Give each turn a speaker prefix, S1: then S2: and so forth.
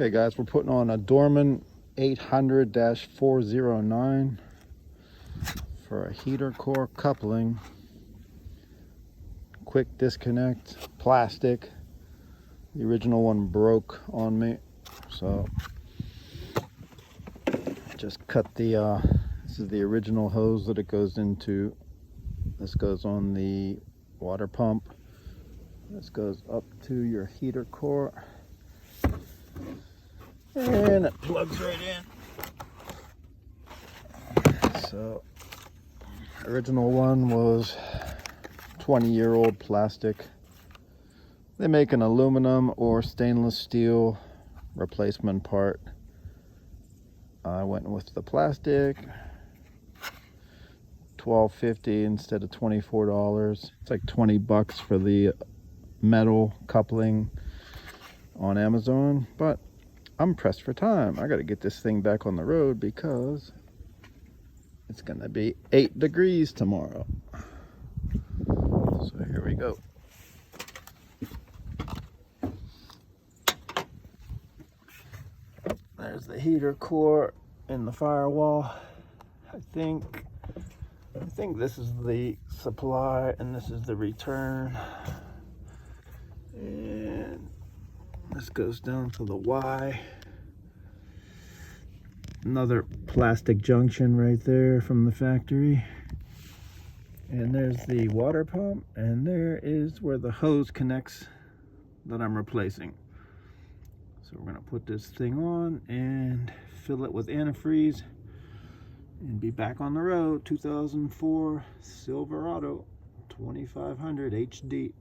S1: Okay guys, we're putting on a Dorman 800-409 for a heater core coupling. Quick disconnect, plastic. The original one broke on me, so just cut the this is the original hose that it goes into. This goes on the water pump. This goes up to your heater core. And it plugs right in. So, original one was 20-year-old plastic. They make an aluminum or stainless steel replacement part. I went with the plastic. $12.50 instead of $24. It's like 20 bucks for the metal coupling on Amazon, but I'm pressed for time. I got to get this thing back on the road because it's going to be 8 degrees tomorrow. So here we go. There's the heater core in the firewall. I think this is the supply and this is the return. And this goes down to the Y. Another plastic junction right there from the factory. And there's the water pump, and there is where the hose connects that I'm replacing. So we're gonna put this thing on and fill it with antifreeze and be back on the road. 2004 Silverado 2500 HD.